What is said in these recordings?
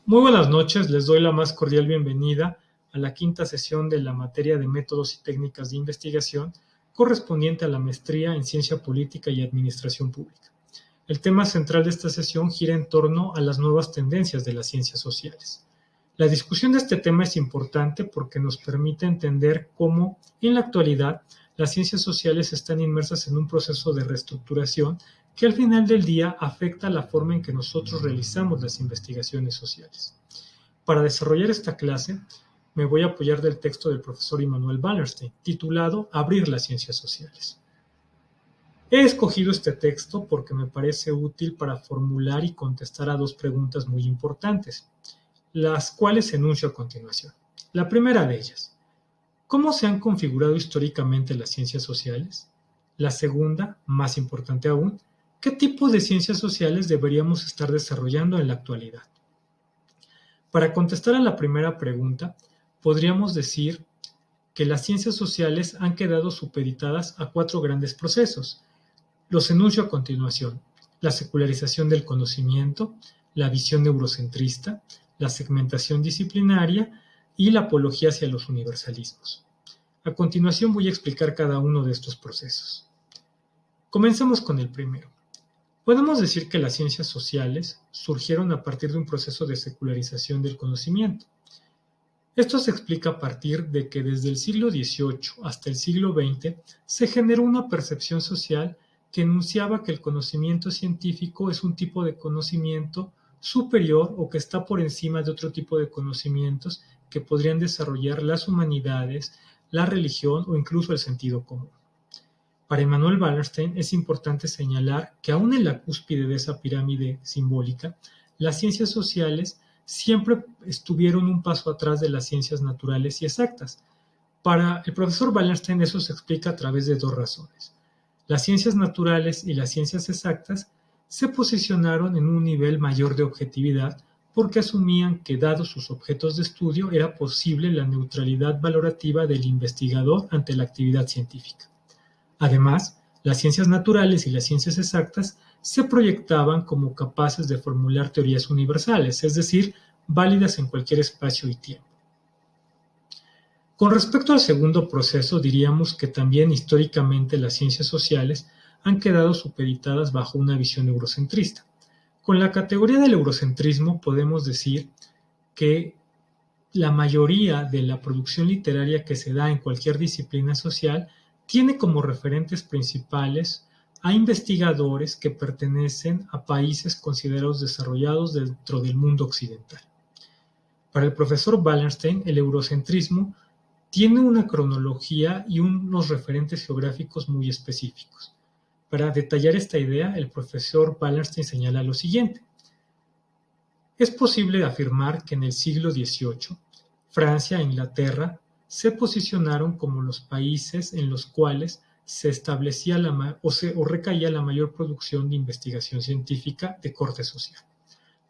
Muy buenas noches, les doy la más cordial bienvenida a la quinta sesión de la materia de métodos y técnicas de investigación correspondiente a la maestría en Ciencia Política y Administración Pública. El tema central de esta sesión gira en torno a las nuevas tendencias de las ciencias sociales. La discusión de este tema es importante porque nos permite entender cómo, en la actualidad, las ciencias sociales están inmersas en un proceso de reestructuración que al final del día afecta la forma en que nosotros realizamos las investigaciones sociales. Para desarrollar esta clase, me voy a apoyar del texto del profesor Immanuel Wallerstein, titulado Abrir las ciencias sociales. He escogido este texto porque me parece útil para formular y contestar a dos preguntas muy importantes, las cuales enuncio a continuación. La primera de ellas, ¿cómo se han configurado históricamente las ciencias sociales? La segunda, más importante aún, ¿qué tipo de ciencias sociales deberíamos estar desarrollando en la actualidad? Para contestar a la primera pregunta, podríamos decir que las ciencias sociales han quedado supeditadas a cuatro grandes procesos. Los enuncio a continuación: la secularización del conocimiento, la visión eurocentrista, la segmentación disciplinaria y la apología hacia los universalismos. A continuación voy a explicar cada uno de estos procesos. Comencemos con el primero. Podemos decir que las ciencias sociales surgieron a partir de un proceso de secularización del conocimiento. Esto se explica a partir de que desde el siglo XVIII hasta el siglo XX se generó una percepción social que enunciaba que el conocimiento científico es un tipo de conocimiento superior o que está por encima de otro tipo de conocimientos que podrían desarrollar las humanidades, la religión o incluso el sentido común. Para Immanuel Wallerstein es importante señalar que aún en la cúspide de esa pirámide simbólica, las ciencias sociales siempre estuvieron un paso atrás de las ciencias naturales y exactas. Para el profesor Wallerstein eso se explica a través de dos razones. Las ciencias naturales y las ciencias exactas se posicionaron en un nivel mayor de objetividad porque asumían que, dados sus objetos de estudio, era posible la neutralidad valorativa del investigador ante la actividad científica. Además, las ciencias naturales y las ciencias exactas se proyectaban como capaces de formular teorías universales, es decir, válidas en cualquier espacio y tiempo. Con respecto al segundo proceso, diríamos que también históricamente las ciencias sociales han quedado supeditadas bajo una visión eurocentrista. Con la categoría del eurocentrismo podemos decir que la mayoría de la producción literaria que se da en cualquier disciplina social tiene como referentes principales a investigadores que pertenecen a países considerados desarrollados dentro del mundo occidental. Para el profesor Wallerstein, el eurocentrismo tiene una cronología y unos referentes geográficos muy específicos. Para detallar esta idea, el profesor Wallerstein señala lo siguiente. Es posible afirmar que en el siglo XVIII, Francia e Inglaterra se posicionaron como los países en los cuales se establecía o recaía la mayor producción de investigación científica de corte social.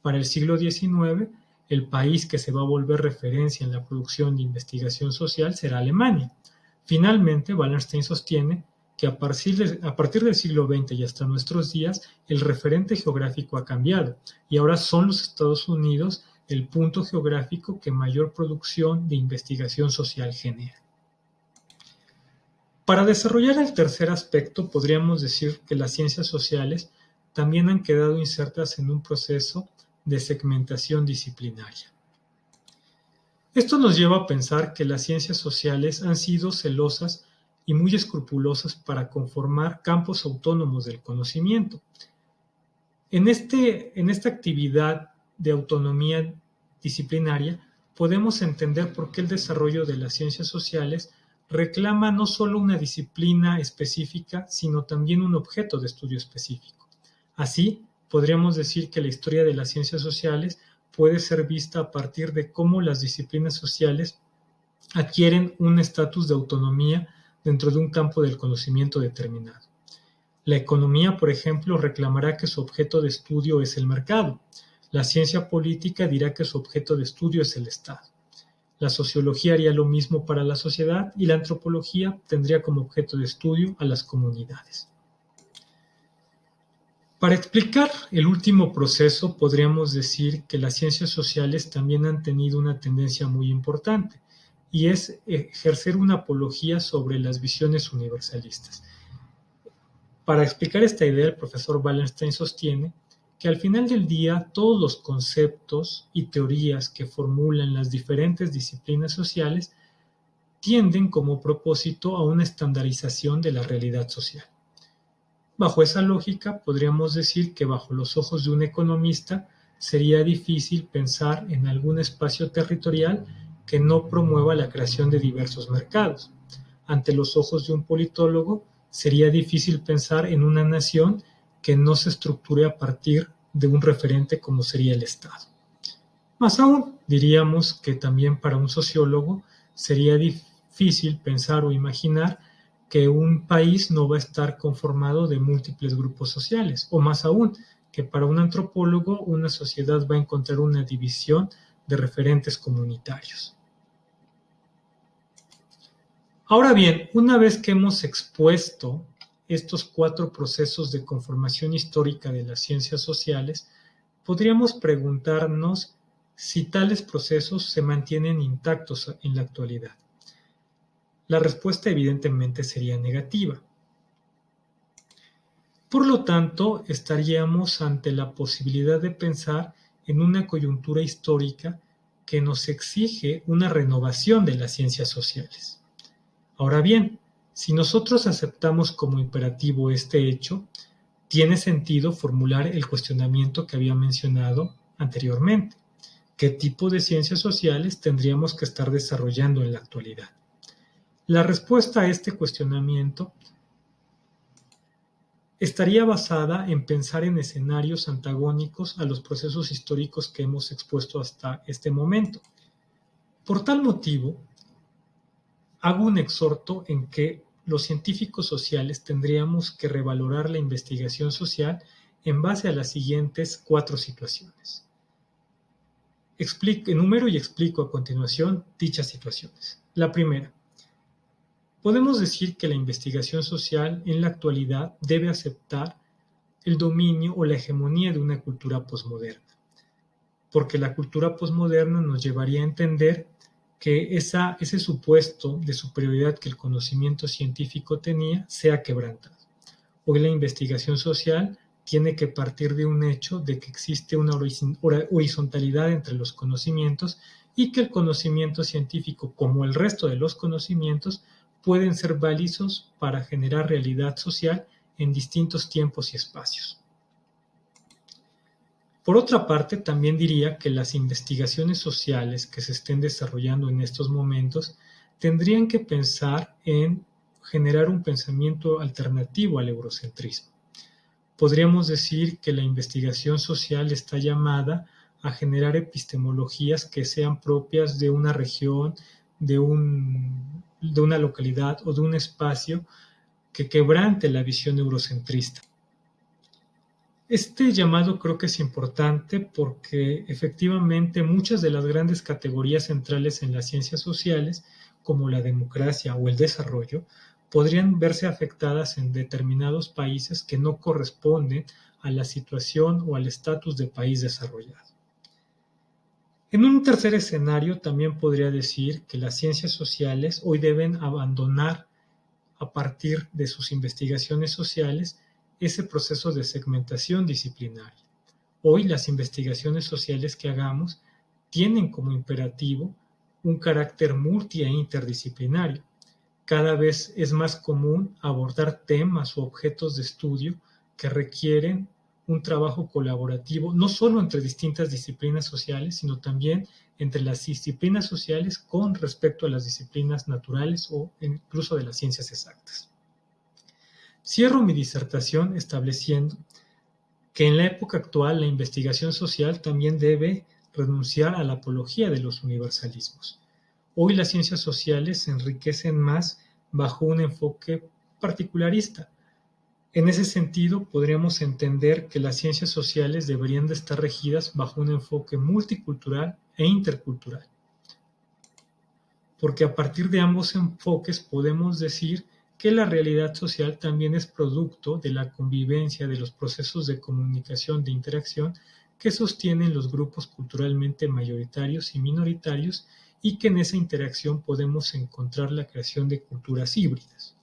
Para el siglo XIX, el país que se va a volver referencia en la producción de investigación social será Alemania. Finalmente, Wallerstein sostiene que a partir del siglo XX y hasta nuestros días, el referente geográfico ha cambiado y ahora son los Estados Unidos el punto geográfico que mayor producción de investigación social genera. Para desarrollar el tercer aspecto, podríamos decir que las ciencias sociales también han quedado insertas en un proceso de segmentación disciplinaria. Esto nos lleva a pensar que las ciencias sociales han sido celosas y muy escrupulosas para conformar campos autónomos del conocimiento. En esta actividad de autonomía disciplinaria podemos entender por qué el desarrollo de las ciencias sociales reclama no solo una disciplina específica, sino también un objeto de estudio específico. Así, podríamos decir que la historia de las ciencias sociales puede ser vista a partir de cómo las disciplinas sociales adquieren un estatus de autonomía dentro de un campo del conocimiento determinado. La economía, por ejemplo, reclamará que su objeto de estudio es el mercado. La ciencia política dirá que su objeto de estudio es el Estado. La sociología haría lo mismo para la sociedad y la antropología tendría como objeto de estudio a las comunidades. Para explicar el último proceso, podríamos decir que las ciencias sociales también han tenido una tendencia muy importante, y es ejercer una apología sobre las visiones universalistas. Para explicar esta idea, el profesor Wallenstein sostiene que al final del día todos los conceptos y teorías que formulan las diferentes disciplinas sociales tienden como propósito a una estandarización de la realidad social. Bajo esa lógica, podríamos decir que bajo los ojos de un economista sería difícil pensar en algún espacio territorial que no promueva la creación de diversos mercados. Ante los ojos de un politólogo, sería difícil pensar en una nación que no se estructure a partir de un referente como sería el Estado. Más aún, diríamos que también para un sociólogo sería difícil pensar o imaginar que un país no va a estar conformado de múltiples grupos sociales, o más aún, que para un antropólogo una sociedad va a encontrar una división de referentes comunitarios. Ahora bien, una vez que hemos expuesto estos 4 procesos de conformación histórica de las ciencias sociales, podríamos preguntarnos si tales procesos se mantienen intactos en la actualidad. La respuesta evidentemente sería negativa. Por lo tanto, estaríamos ante la posibilidad de pensar en una coyuntura histórica que nos exige una renovación de las ciencias sociales. Ahora bien, si nosotros aceptamos como imperativo este hecho, tiene sentido formular el cuestionamiento que había mencionado anteriormente. ¿Qué tipo de ciencias sociales tendríamos que estar desarrollando en la actualidad? La respuesta a este cuestionamiento estaría basada en pensar en escenarios antagónicos a los procesos históricos que hemos expuesto hasta este momento. Por tal motivo, hago un exhorto en que los científicos sociales tendríamos que revalorar la investigación social en base a las siguientes 4 situaciones. Enumero y explico a continuación dichas situaciones. La primera, podemos decir que la investigación social en la actualidad debe aceptar el dominio o la hegemonía de una cultura posmoderna, porque la cultura posmoderna nos llevaría a entender que ese supuesto de superioridad que el conocimiento científico tenía sea quebrantado. Hoy la investigación social tiene que partir de un hecho de que existe una horizontalidad entre los conocimientos y que el conocimiento científico, como el resto de los conocimientos, pueden ser válidos para generar realidad social en distintos tiempos y espacios. Por otra parte, también diría que las investigaciones sociales que se estén desarrollando en estos momentos tendrían que pensar en generar un pensamiento alternativo al eurocentrismo. Podríamos decir que la investigación social está llamada a generar epistemologías que sean propias de una región, de una localidad o de un espacio que quebrante la visión eurocentrista. Este llamado creo que es importante porque efectivamente muchas de las grandes categorías centrales en las ciencias sociales, como la democracia o el desarrollo, podrían verse afectadas en determinados países que no corresponden a la situación o al estatus de país desarrollado. En un tercer escenario también podría decir que las ciencias sociales hoy deben abandonar a partir de sus investigaciones sociales ese proceso de segmentación disciplinaria. Hoy las investigaciones sociales que hagamos tienen como imperativo un carácter multi e interdisciplinario. Cada vez es más común abordar temas o objetos de estudio que requieren un trabajo colaborativo, no solo entre distintas disciplinas sociales, sino también entre las disciplinas sociales con respecto a las disciplinas naturales o incluso de las ciencias exactas. Cierro mi disertación estableciendo que en la época actual la investigación social también debe renunciar a la apología de los universalismos. Hoy las ciencias sociales se enriquecen más bajo un enfoque particularista. En ese sentido, podríamos entender que las ciencias sociales deberían de estar regidas bajo un enfoque multicultural e intercultural. Porque a partir de ambos enfoques podemos decir que la realidad social también es producto de la convivencia de los procesos de comunicación, de interacción que sostienen los grupos culturalmente mayoritarios y minoritarios y que en esa interacción podemos encontrar la creación de culturas híbridas.